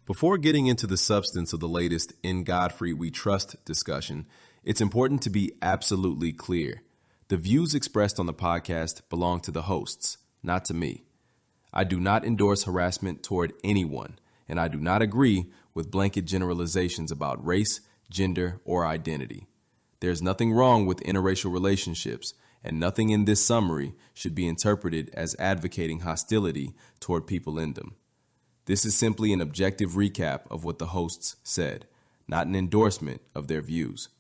Before getting into the substance of the latest In Godfrey We Trust discussion, it's important to be absolutely clear. The views expressed on the podcast belong to the hosts, not to me. I do not endorse harassment toward anyone, and I do not agree with blanket generalizations about race, gender, or identity. There's nothing wrong with interracial relationships, and nothing in this summary should be interpreted as advocating hostility toward people in them. This is simply an objective recap of what the hosts said, not an endorsement of their views.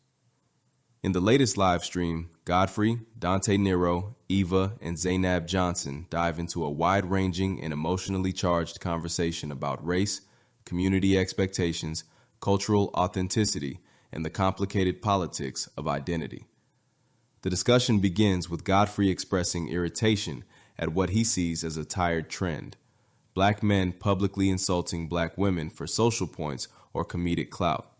In the latest live stream, Godfrey, Dante Nero, Eva, and Zainab Johnson dive into a wide-ranging and emotionally charged conversation about race, community expectations, cultural authenticity, and the complicated politics of identity. The discussion begins with Godfrey expressing irritation at what he sees as a tired trend: Black men publicly insulting Black women for social points or comedic clout.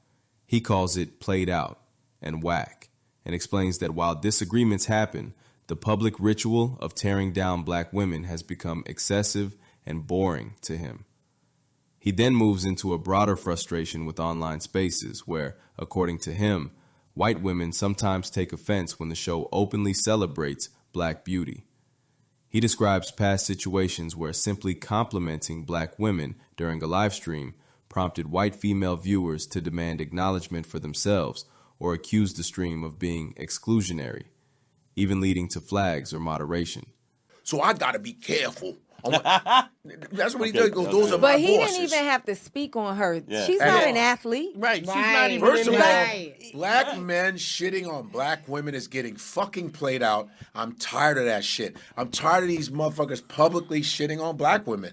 He calls it played out and whack, and explains that while disagreements happen, the public ritual of tearing down Black women has become excessive and boring to him. He then moves into a broader frustration with online spaces where, according to him, white women sometimes take offense when the show openly celebrates Black beauty. He describes past situations where simply complimenting Black women during a live stream prompted white female viewers to demand acknowledgement for themselves or accuse the stream of being exclusionary, even leading to flags or moderation. So I gotta be careful. That's what he does. He goes, those are my But he bosses. didn't even have to speak on her. Yeah. She's not an athlete. Right. She's Right. not even First in of all, there. Black men shitting on Black women is getting fucking played out. I'm tired of that shit. I'm tired of these motherfuckers publicly shitting on Black women.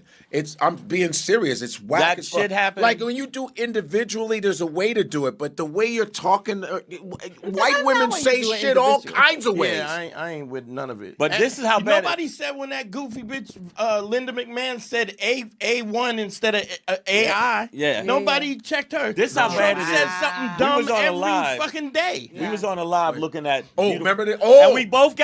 I'm being serious. It's whack That as fuck. shit happened. Like when you do individually, there's a way to do it, but the way you're talking, white women say shit all kinds of ways. Yeah, I ain't with none of it. But this is how bad nobody said when that goofy bitch Linda McMahon said A1 instead of AI. Yeah. Nobody checked her. This is how bad it said is. something We dumb was on a every live. fucking day. We was on a live looking at. Remember that? Oh, And we both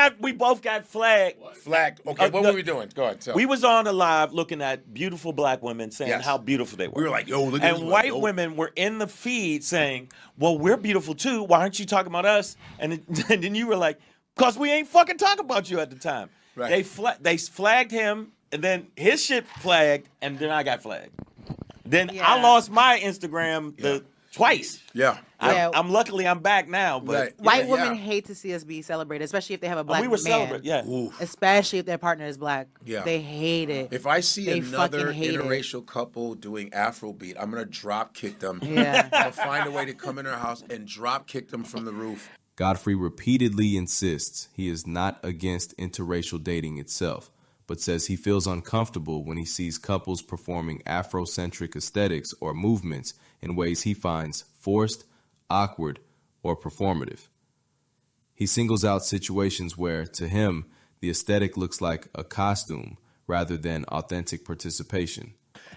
got flagged. flagged. Okay, what were we doing? Go ahead. Tell. We was on a live looking at beautiful Black women saying Yes. how beautiful they were. We were like, yo, look at this. And We're white like, yo. women were in the feed saying, well, we're beautiful too. Why aren't you talking about us? And then you were like, because we ain't fucking talking about you at the time. Right. They flagged him, and then his shit flagged, and then I got flagged. Then I lost my Instagram twice. Yeah. I'm luckily I'm back now, but Right. White Yeah. women hate to see us be celebrated, especially if they have a Black we were man. celebrating. Yeah. Oof. Especially if their partner is Black. Yeah. They hate it. If I see They another fucking hate it. interracial couple doing Afrobeat, I'm gonna drop kick them. Yeah. I'm gonna find a way to come in their house and drop kick them from the roof. Godfrey repeatedly insists he is not against interracial dating itself, but says he feels uncomfortable when he sees couples performing Afrocentric aesthetics or movements in ways he finds forced, awkward, or performative. He singles out situations where, to him, the aesthetic looks like a costume rather than authentic participation.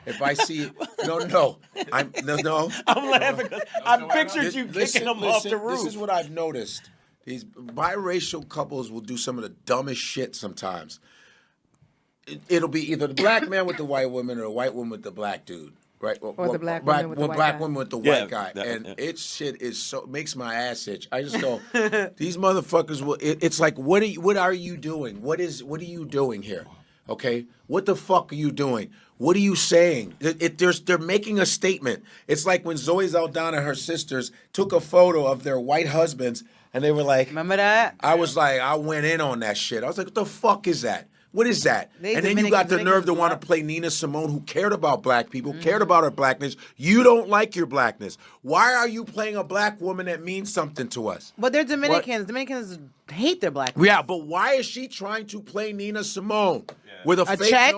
If I see no, I'm laughing because I pictured you kicking them off the roof. This is what I've noticed. These biracial couples will do some of the dumbest shit sometimes. It'll be either the Black man with the white woman or the white woman with the Black dude. Right, Or the Black woman with the white Black guy. woman with the Yeah, white guy, that- and yeah. it shit is so makes my ass itch. I just go, these motherfuckers will. It's like, what are you doing? What are you doing here? Okay, what the fuck are you doing? What are you saying? They're making a statement. It's like when Zoe Saldana and her sisters took a photo of their white husbands, and they were like, Remember that? I was like, I went in on that shit. I was like, what the fuck is that? What is that? They And then you got the nerve to Dominicans want to play Nina Simone, who cared about Black people, cared about her Blackness. You don't like your Blackness. Why are you playing a Black woman that means something to us? But they're Dominicans. Dominicans hate their Black. Yeah, but why is she trying to play Nina Simone with a fake check?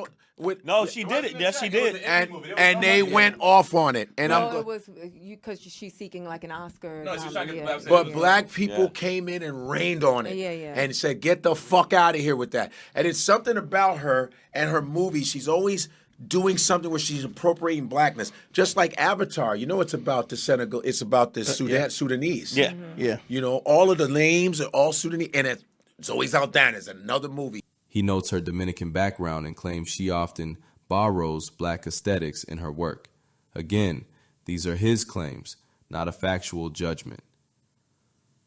No, she did it. Yes, she did. and they went off on it. And No, I'm it was because she's seeking like an Oscar. No, she's trying to get the Black But Black people Yeah. came in and rained on it Yeah. and said, get the fuck out of here with that. And it's something about her and her movies. She's always doing something where she's appropriating Blackness. Just like Avatar. You know, it's about the Senegal, it's about the Sudanese. Yeah. Yeah. You know, all of the names are all Sudanese. And it's Zoe Saldana is another movie. He notes her Dominican background and claims she often borrows Black aesthetics in her work. Again, these are his claims, not a factual judgment.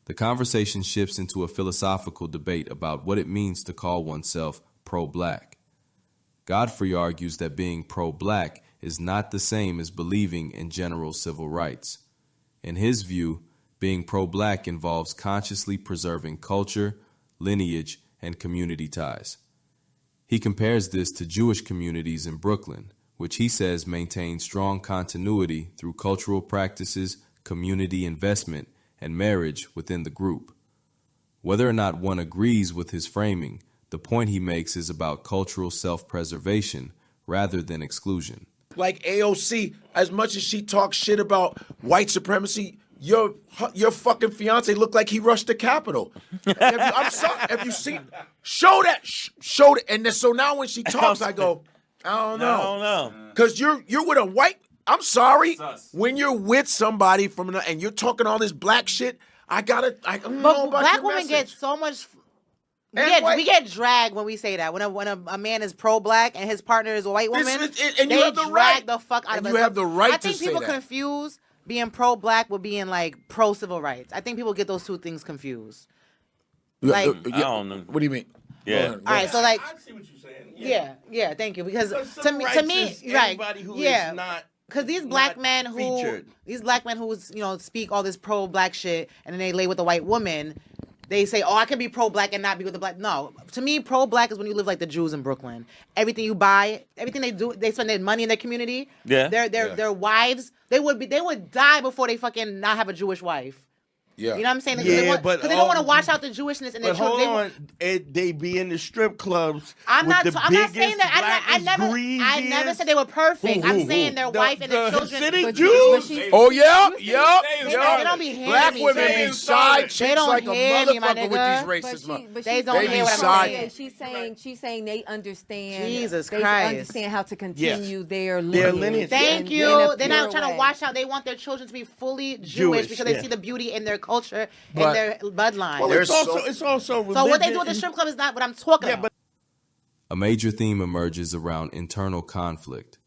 The conversation shifts into a philosophical debate about what it means to call oneself pro-black. Godfrey argues that being pro-black is not the same as believing in general civil rights. In his view, being pro-black involves consciously preserving culture, lineage, and community ties. He compares this to Jewish communities in Brooklyn, which he says maintain strong continuity through cultural practices, community investment, and marriage within the group. Whether or not one agrees with his framing, the point he makes is about cultural self-preservation rather than exclusion. Like AOC, as much as she talks shit about white supremacy, your fucking fiance looked like he rushed the Capitol. I'm sorry. Have you seen? Show that. Show it. And then, so now when she talks, I go, I don't know. I don't know. Because you're with a white. I'm sorry. When you're with somebody and you're talking all this black shit, I don't know But about black your women get message. so much. And We get dragged when we say that. When a man is pro-black and his partner is a white woman, and you they have the drag right. the fuck out And of you us. have the right I to think say people that. confuse being pro-black with being like pro-civil rights. I think people get those two things confused. Like, I don't know. What do you mean? Yeah. Go ahead, all right, so like, I see what you're saying. yeah, thank you. Because But to civil me, rights is right, anybody who is yeah. not Because these black not men who featured. speak all this pro-black shit and then they lay with a white woman, they say, oh, I can be pro-black and not be with the black. No, to me, pro-black is when you live like the Jews in Brooklyn. Everything you buy, everything they do, they spend their money in their community. Yeah. Their wives, they would die before they fucking not have a Jewish wife. Yeah. You know what I'm saying? Yeah, Because they don't want to watch out the Jewishness in their But children. hold on, they be in the strip clubs. I'm with not. the I'm not saying biggest, that. I never greasiest- said they were perfect. I'm Who? saying their wife and their the children. Hasidic But Jews. she- Oh yeah, You yup, they yup. don't be hearing Black me, women sir. be side chicks They don't like a hear me, my motherfucker with nigga. these racist But motherfuckers. They don't They hear be what I'm side. saying. She's saying they understand. Jesus they Christ. understand how to continue their Their lineage. lineage. Thank in you. a They're not pure trying to way. watch out. They want their children to be fully Jewish, Jewish, because they yeah. see the beauty in their culture But- and their bloodline. Well, There's it's also religion. So what they do at the strip club is not what I'm talking Yeah, about. A major theme emerges around internal conflict.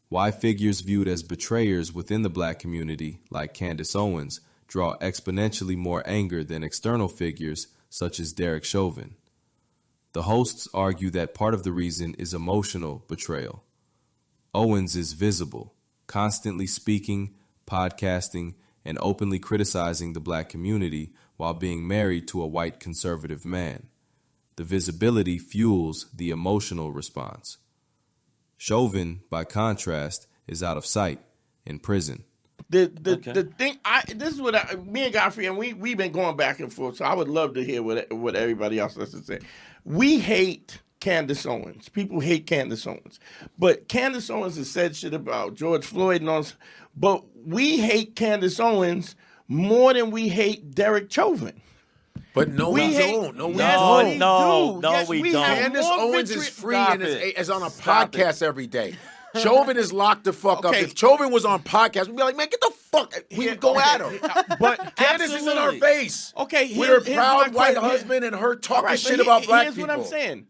Why figures viewed as betrayers within the black community, like Candace Owens, draw exponentially more anger than external figures such as Derek Chauvin. The hosts argue that part of the reason is emotional betrayal. Owens is visible, constantly speaking, podcasting, and openly criticizing the black community while being married to a white conservative man. The visibility fuels the emotional response. Chauvin, by contrast, is out of sight, in prison. The thing this is what me and Godfrey, and we've been going back and forth. So I would love to hear what everybody else has to say. We hate Candace Owens. People hate Candace Owens, but Candace Owens has said shit about George Floyd and all. But we hate Candace Owens more than we hate Derek Chauvin. But no, we don't. No, we Yes, don't. we No, do. no, Yes, we don't. have Candace more Owens victory- is free Stop and it. is on a Stop podcast every day. Chauvin is locked the fuck up. Okay. If Chauvin was on podcast, we'd be like, man, get the fuck. We would go at him. But Candace is in our absolutely. face. Okay, with here's her proud my white question. husband and her talking All right, shit but about black here's people. what I'm saying.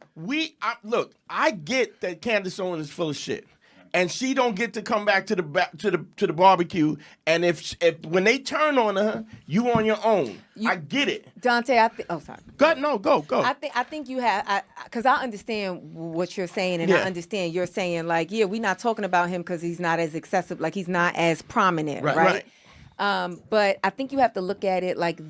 Look, I get that Candace Owens is full of shit, and she don't get to come back to the barbecue. And if when they turn on her, you on your own. I get it. Dante, sorry. Go. I think you have, because I understand what you're saying, and I Yeah. understand you're saying, like, yeah, we're not talking about him because he's not as accessible, like he's not as prominent, Right. right? But I think you have to look at it like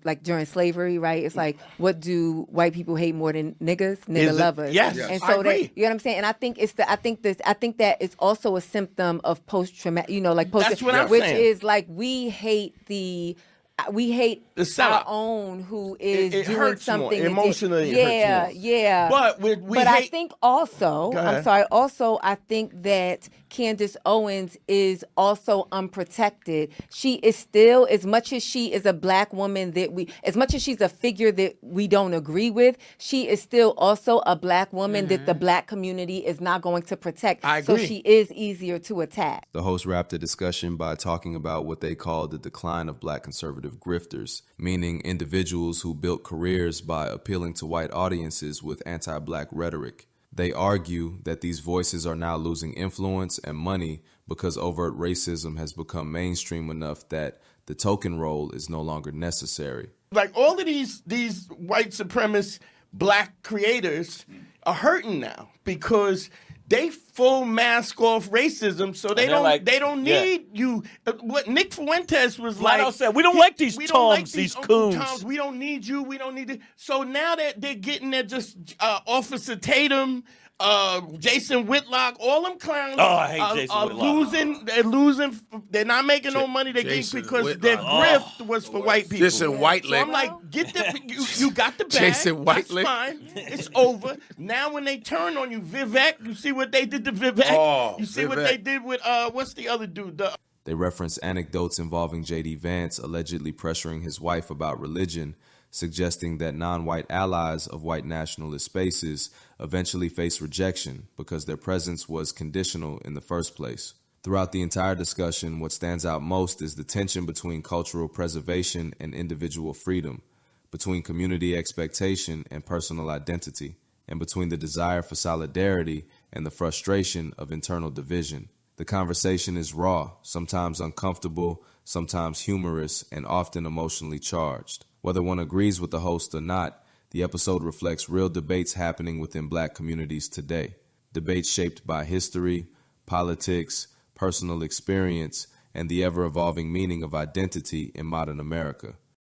like during slavery, right? It's like, what do white people hate more than niggas? Is Nigga it? lovers. Yes. And I so agree. that, you know what I'm saying? And I think I think that it's also a symptom of post-traumatic, like post, That's what I'm which saying. is like we hate the sellout. our own who is It doing hurts more. something. Emotionally, it hurts more. Yeah. But we But I hate. think also, Go ahead. I'm sorry, also I think that Candace Owens is also unprotected. She is still, as much as she is a black woman as much as she's a figure that we don't agree with, she is still also a black woman that the black community is not going to protect. I So agree. she is easier to attack. The host wrapped the discussion by talking about what they call the decline of black conservative grifters, meaning individuals who built careers by appealing to white audiences with anti-black rhetoric. They argue that these voices are now losing influence and money because overt racism has become mainstream enough that the token role is no longer necessary. Like all of these white supremacist black creators are hurting now because they full mask off racism, so they don't need you. What Nick Fuentes was like, said, we don't like these Toms, these Uncle coons. Toms. We don't need you. We don't need it. So now that they're getting at just Officer Tatum, Jason Whitlock, all them clowns are losing. They're losing. They're not making no money. They get because their grift was for white people. Jason Whitelick. So I'm like, get the you got the bag. Jason Whitelick. That's fine. It's over. Now when they turn on you, Vivek, you see what they did to Vivek. You see what they did with what's the other dude? They reference anecdotes involving J.D. Vance allegedly pressuring his wife about religion, suggesting that non-white allies of white nationalist spaces eventually face rejection because their presence was conditional in the first place. Throughout the entire discussion, what stands out most is the tension between cultural preservation and individual freedom, between community expectation and personal identity, and between the desire for solidarity and the frustration of internal division. The conversation is raw, sometimes uncomfortable, sometimes humorous, and often emotionally charged. Whether one agrees with the host or not, the episode reflects real debates happening within black communities today. Debates shaped by history, politics, personal experience, and the ever-evolving meaning of identity in modern America.